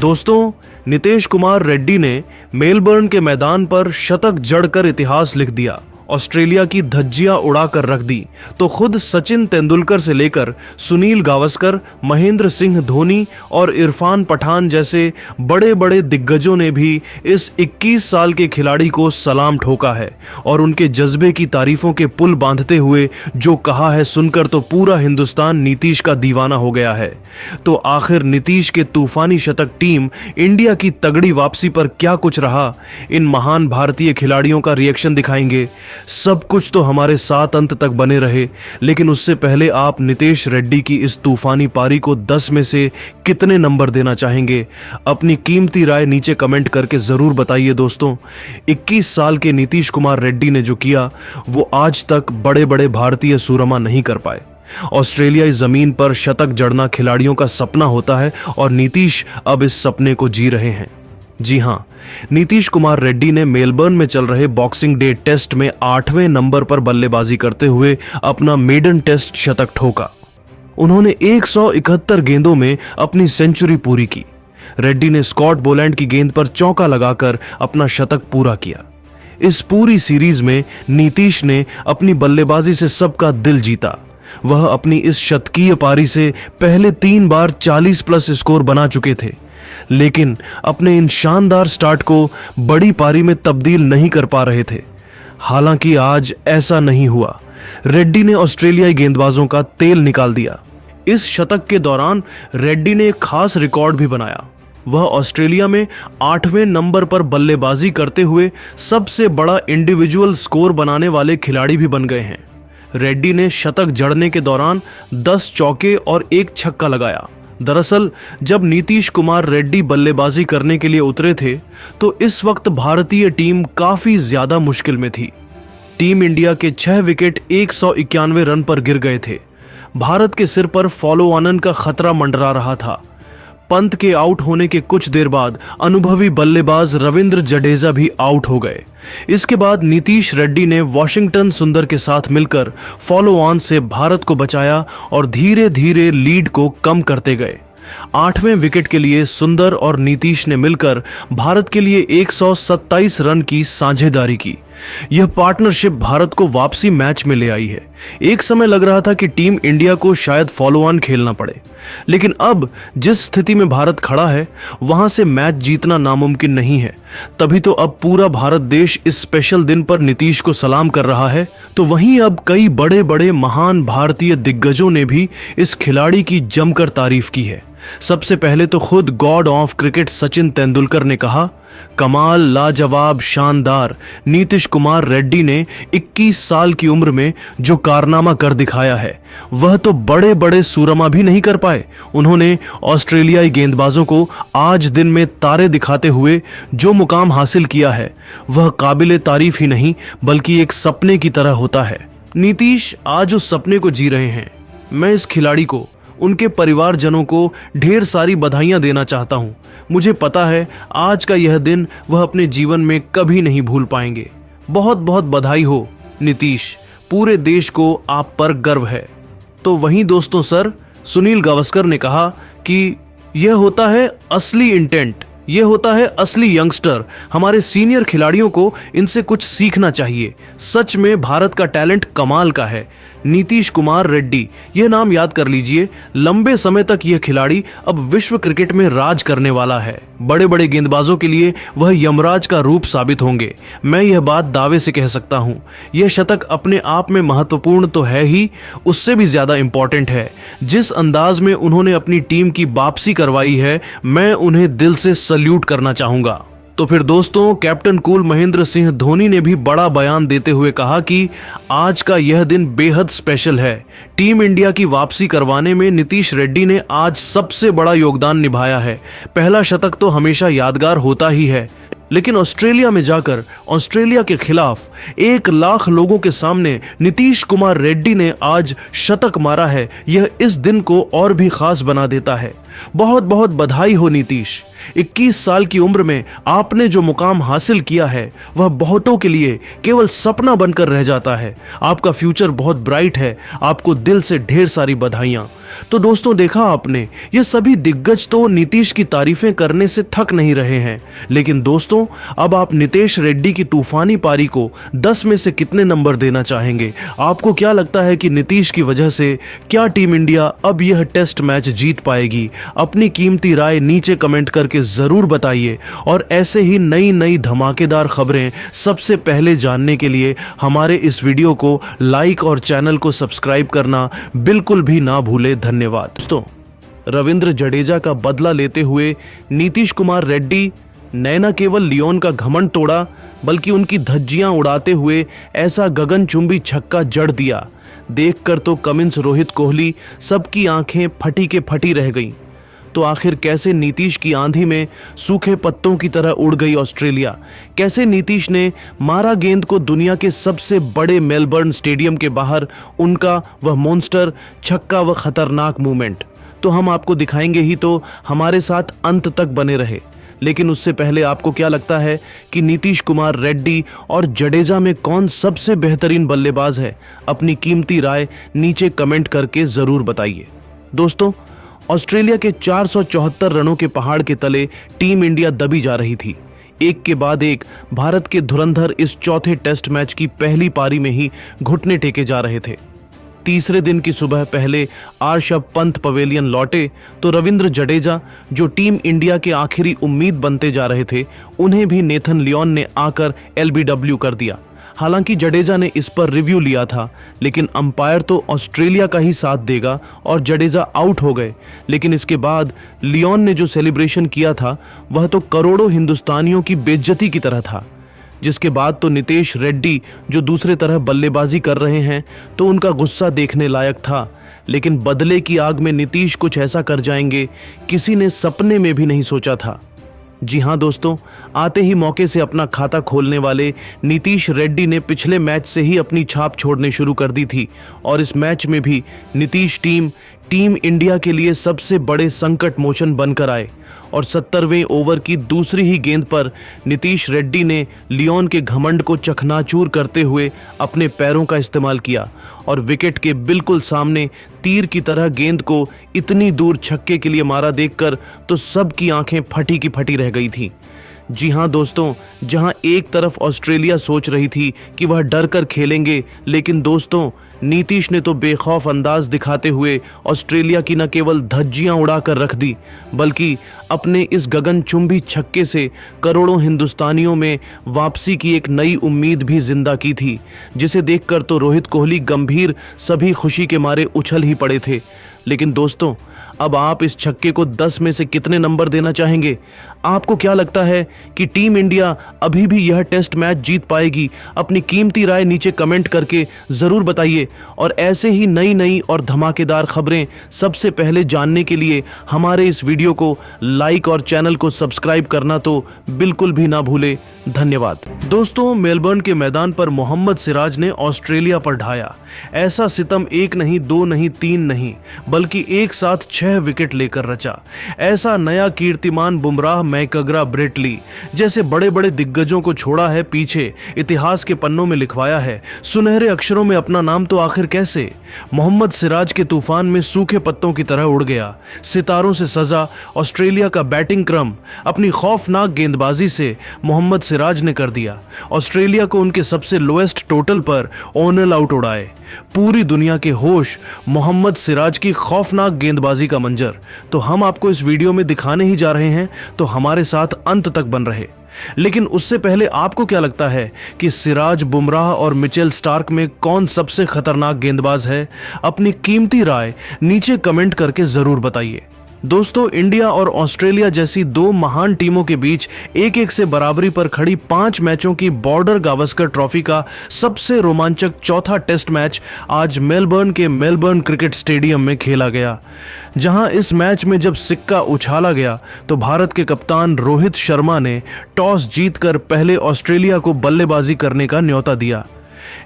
दोस्तों, नीतीश कुमार रेड्डी ने मेलबर्न के मैदान पर शतक जड़कर इतिहास लिख दिया, ऑस्ट्रेलिया की धज्जियां उड़ाकर रख दी। तो खुद सचिन तेंदुलकर से लेकर सुनील गावस्कर, महेंद्र सिंह धोनी और इरफान पठान जैसे बड़े बड़े दिग्गजों ने भी इस 21 साल के खिलाड़ी को सलाम ठोका है और उनके जज्बे की तारीफों के पुल बांधते हुए जो कहा है सुनकर तो पूरा हिंदुस्तान नीतीश का दीवाना हो गया है। तो आखिर नीतीश के तूफानी शतक टीम इंडिया की तगड़ी वापसी पर क्या कुछ रहा, इन महान भारतीय खिलाड़ियों का रिएक्शन दिखाएंगे। सब कुछ तो हमारे साथ अंत तक बने रहे, लेकिन उससे पहले आप नीतीश रेड्डी की इस तूफानी पारी को 10 में से कितने नंबर देना चाहेंगे? अपनी कीमती राय नीचे कमेंट करके जरूर बताइए दोस्तों। 21 साल के नीतीश कुमार रेड्डी ने जो किया वो आज तक बड़े बड़े भारतीय सूरमा नहीं कर पाए। ऑस्ट्रेलियाई जमीन पर शतक जड़ना खिलाड़ियों का सपना होता है और नीतीश अब इस सपने को जी रहे हैं। जी हां, नीतीश कुमार रेड्डी ने मेलबर्न में चल रहे बॉक्सिंग डे टेस्ट में 8वें नंबर पर बल्लेबाजी करते हुए अपना मेडन टेस्ट शतक ठोका। उन्होंने 171 गेंदों में अपनी सेंचुरी पूरी की। रेड्डी ने स्कॉट बोलैंड की गेंद पर चौका लगाकर अपना शतक पूरा किया। इस पूरी सीरीज में नीतीश ने अपनी बल्लेबाजी से सबका दिल जीता। वह अपनी इस शतकीय पारी से पहले 3 बार 40+ स्कोर बना चुके थे, लेकिन अपने इन शानदार स्टार्ट को बड़ी पारी में तब्दील नहीं कर पा रहे थे। हालांकि आज ऐसा नहीं हुआ। रेड्डी ने ऑस्ट्रेलियाई गेंदबाजों का तेल निकाल दिया। इस शतक के दौरान रेड्डी ने एक खास रिकॉर्ड भी बनाया। वह ऑस्ट्रेलिया में 8वें नंबर पर बल्लेबाजी करते हुए सबसे बड़ा इंडिविजुअल स्कोर बनाने वाले खिलाड़ी भी बन गए हैं। रेड्डी ने शतक जड़ने के दौरान 10 चौके और 1 छक्का लगाया। दरअसल जब नीतीश कुमार रेड्डी बल्लेबाजी करने के लिए उतरे थे तो इस वक्त भारतीय टीम काफी ज्यादा मुश्किल में थी। टीम इंडिया के 6 विकेट 191 रन पर गिर गए थे। भारत के सिर पर फॉलो ऑन का खतरा मंडरा रहा था। पंत के आउट होने के कुछ देर बाद अनुभवी बल्लेबाज रविंद्र जडेजा भी आउट हो गए। इसके बाद नीतीश रेड्डी ने वॉशिंगटन सुंदर के साथ मिलकर फॉलो ऑन से भारत को बचाया और धीरे धीरे लीड को कम करते गए। 8वें विकेट के लिए सुंदर और नीतीश ने मिलकर भारत के लिए 127 रन की साझेदारी की। यह पार्टनरशिप भारत को वापसी मैच में ले आई है। एक समय लग रहा था कि टीम इंडिया को शायद फॉलो ऑन खेलना पड़े, लेकिन अब जिस स्थिति में भारत खड़ा है वहां से मैच जीतना नामुमकिन नहीं है। तभी तो अब पूरा भारत देश इस स्पेशल दिन पर नीतीश को सलाम कर रहा है। तो वहीं अब कई बड़े बड़े महान भारतीय दिग्गजों ने भी इस खिलाड़ी की जमकर तारीफ की है। सबसे पहले तो खुद God of cricket Sachin Tendulkar ने कहा, कमाल, लाजवाब, शानदार। नीतीश कुमार रेड्डी ने 21 साल की उम्र में जो कारनामा कर दिखाया है वह तो बड़े बड़े सूरमा भी नहीं कर पाए। उन्होंने ऑस्ट्रेलियाई गेंदबाजों को आज दिन में तारे दिखाते हुए जो मुकाम हासिल किया है वह काबिले तारीफ ही नहीं बल्कि एक सपने की तरह होता है। नीतीश आज उस सपने को जी रहे हैं। मैं इस खिलाड़ी को, उनके परिवारजनों को ढेर सारी बधाइयां देना चाहता हूं। मुझे पता है आज का यह दिन वह अपने जीवन में कभी नहीं भूल पाएंगे। बहुत बहुत बधाई हो नीतीश, पूरे देश को आप पर गर्व है। तो वहीं दोस्तों सर सुनील गावस्कर ने कहा कि यह होता है असली इंटेंट, ये होता है असली यंगस्टर। हमारे सीनियर खिलाड़ियों को इनसे कुछ सीखना चाहिए। सच में भारत का टैलेंट कमाल का है। नीतीश कुमार रेड्डी, यह नाम याद कर लीजिए। लंबे समय तक यह खिलाड़ी अब विश्व क्रिकेट में राज करने वाला है। बड़े बड़े गेंदबाजों के लिए वह यमराज का रूप साबित होंगे। मैं यह बात दावे से कह सकता हूं। यह शतक अपने आप में महत्वपूर्ण तो है ही, उससे भी ज्यादा इंपॉर्टेंट है जिस अंदाज में उन्होंने अपनी टीम की वापसी करवाई है। मैं उन्हें दिल से सल्यूट करना चाहूंगा। तो फिर दोस्तों कैप्टन कूल महेंद्र सिंह धोनी ने भी बड़ा बयान देते हुए कहा कि आज का यह दिन बेहद स्पेशल है। टीम इंडिया की वापसी करवाने में नीतीश रेड्डी ने आज सबसे बड़ा योगदान निभाया है। पहला शतक तो हमेशा यादगार होता ही है, लेकिन ऑस्ट्रेलिया में जाकर ऑस्ट्रेलिया के खिलाफ 1 लाख लोगों के सामने नीतीश कुमार रेड्डी ने आज शतक मारा है। यह इस दिन को और भी खास बना देता है। बहुत बहुत बधाई हो नीतीश। 21 साल की उम्र में आपने जो मुकाम हासिल किया है वह बहुतों के लिए केवल सपना बनकर रह जाता है। आपका फ्यूचर बहुत ब्राइट है, आपको दिल से ढेर सारी बधाइयां। तो दोस्तों, देखा आपने, ये सभी दिग्गज तो नीतीश की तारीफें करने से थक नहीं रहे हैं। लेकिन दोस्तों, अब आप नीतीश रेड्डी की तूफानी पारी को 10 में से कितने नंबर देना चाहेंगे? आपको क्या लगता है कि नीतीश की वजह से क्या टीम इंडिया अब यह टेस्ट मैच जीत पाएगी? अपनी कीमती राय नीचे कमेंट करके जरूर बताइए और ऐसे ही नई नई धमाकेदार खबरें सबसे पहले जानने के लिए हमारे इस वीडियो को लाइक और चैनल को सब्सक्राइब करना बिल्कुल भी ना भूले। धन्यवाद। दोस्तों, रविंद्र जडेजा का बदला लेते हुए नीतीश कुमार रेड्डी ने न केवल लियोन का घमंड तोड़ा बल्कि उनकी धज्जियां उड़ाते हुए ऐसा गगनचुंबी छक्का जड़ दिया, देखकर तो कमिंस, रोहित कोहली सबकी आंखें फटी के फटी रह गईं। तो आखिर कैसे नीतीश की आंधी में सूखे पत्तों की तरह उड़ गई ऑस्ट्रेलिया? कैसे नीतीश ने मारा गेंद को दुनिया के सबसे बड़े मेलबर्न स्टेडियम के बाहर उनका वह मॉन्स्टर छक्का व खतरनाक मूवमेंट? तो हम आपको दिखाएंगे ही, तो हमारे साथ अंत तक बने रहे। लेकिन उससे पहले आपको क्या लगता है कि नीतीश कुमार रेड्डी और जडेजा में कौन सबसे बेहतरीन बल्लेबाज है? अपनी कीमती राय नीचे कमेंट करके जरूर बताइए। दोस्तों, ऑस्ट्रेलिया के 474 रनों के पहाड़ के तले टीम इंडिया दबी जा रही थी। एक के बाद एक भारत के धुरंधर इस चौथे टेस्ट मैच की पहली पारी में ही घुटने टेके जा रहे थे। तीसरे दिन की सुबह पहले ऋषभ पंत पवेलियन लौटे तो रविंद्र जडेजा, जो टीम इंडिया के आखिरी उम्मीद बनते जा रहे थे, उन्हें भी नेथन लियोन ने आकर एलबीडब्ल्यू कर दिया। हालांकि जडेजा ने इस पर रिव्यू लिया था, लेकिन अंपायर तो ऑस्ट्रेलिया का ही साथ देगा और जडेजा आउट हो गए। लेकिन इसके बाद लियोन ने जो सेलिब्रेशन किया था वह तो करोड़ों हिंदुस्तानियों की बेइज्जती की तरह था। जिसके बाद तो नीतीश रेड्डी जो दूसरे तरह बल्लेबाजी कर रहे हैं तो उनका गुस्सा देखने लायक था। लेकिन बदले की आग में नीतीश कुछ ऐसा कर जाएंगे किसी ने सपने में भी नहीं सोचा था। जी हाँ दोस्तों, आते ही मौके से अपना खाता खोलने वाले नीतीश रेड्डी ने पिछले मैच से ही अपनी छाप छोड़नी शुरू कर दी थी और इस मैच में भी नीतीश टीम इंडिया के लिए सबसे बड़े संकट मोचन बनकर आए और 70वें ओवर की दूसरी ही गेंद पर नीतीश रेड्डी ने लियोन के घमंड को चकनाचूर करते हुए अपने पैरों का इस्तेमाल किया और विकेट के बिल्कुल सामने तीर की तरह गेंद को इतनी दूर छक्के के लिए मारा देखकर तो सबकी आंखें फटी की फटी रह गई थी। जी हाँ दोस्तों, जहां एक तरफ ऑस्ट्रेलिया सोच रही थी कि वह डर कर खेलेंगे, लेकिन दोस्तों नीतीश ने तो बेखौफ अंदाज दिखाते हुए ऑस्ट्रेलिया की न केवल धज्जियां उड़ा कर रख दी बल्कि अपने इस गगनचुंबी छक्के से करोड़ों हिंदुस्तानियों में वापसी की एक नई उम्मीद भी जिंदा की थी, जिसे देखकर तो रोहित कोहली गंभीर सभी खुशी के मारे उछल ही पड़े थे। लेकिन दोस्तों, अब आप इस छक्के को 10 में से कितने नंबर देना चाहेंगे? आपको क्या लगता है कि टीम इंडिया अभी भी यह टेस्ट मैच जीत पाएगी? अपनी कीमती राय नीचे कमेंट करके ज़रूर बताइए और ऐसे ही नई नई और धमाकेदार खबरें सबसे पहले जानने के लिए हमारे इस वीडियो को लाइक और चैनल को सब्सक्राइब करना तो बिल्कुल भी ना भूले। धन्यवाद। दोस्तों, मेलबर्न के मैदान पर मोहम्मद सिराज ने ऑस्ट्रेलिया पर ढाया ऐसा सितम 1 नहीं, 2 नहीं, 3 नहीं, बल्कि एक साथ 6 विकेट लेकर रचा। ऐसा नया कीर्तिमान बुमराह, मैकग्रा, ब्रेटली जैसे बड़े बड़े दिग्गजों को छोड़ा है पीछे, इतिहास के पन्नों में लिखवाया है। सुनहरे अक्षरों में अपना नाम तो आखिर कैसे? मोहम्मद सिराज के तूफान में सूखे पत्तों की तरह उड़ गया। सितारों से सजा ऑस्ट्रेलिया का बैटिंग क्रम अपनी खौफनाक गेंदबाजी से मोहम्मद सिराज ने कर दिया। ऑस्ट्रेलिया को उनके सबसे लोएस्ट टोटल पर ऑल आउट उड़ाए। पूरी दुनिया के होश मोहम्मद सिराज की खौफनाक गेंदबाजी का मंजर तो हम आपको इस वीडियो में दिखाने ही जा रहे हैं, तो हमारे साथ अंत तक बन रहे। लेकिन उससे पहले आपको क्या लगता है कि सिराज, बुमराह और मिचेल स्टार्क में कौन सबसे खतरनाक गेंदबाज है? अपनी कीमती राय नीचे कमेंट करके जरूर बताइए। दोस्तों, इंडिया और ऑस्ट्रेलिया जैसी दो महान टीमों के बीच 1-1 से बराबरी पर खड़ी 5 मैचों की बॉर्डर गावस्कर ट्रॉफी का सबसे रोमांचक चौथा टेस्ट मैच आज मेलबर्न के मेलबर्न क्रिकेट स्टेडियम में खेला गया, जहां इस मैच में जब सिक्का उछाला गया तो भारत के कप्तान रोहित शर्मा ने टॉस जीतकर पहले ऑस्ट्रेलिया को बल्लेबाजी करने का न्योता दिया।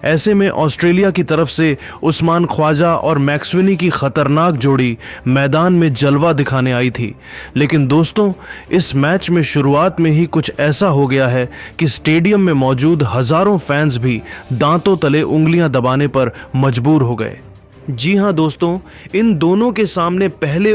ऐसे में ऑस्ट्रेलिया की तरफ से उस्मान ख्वाजा और मैक्सवेनी की खतरनाक जोड़ी मैदान में जलवा दिखाने आई थी। लेकिन दोस्तों, इस मैच में शुरुआत में ही कुछ ऐसा हो गया है कि स्टेडियम में मौजूद हजारों फैंस भी दांतों तले उंगलियां दबाने पर मजबूर हो गए। जी हां दोस्तों, इन दोनों के सामने पहले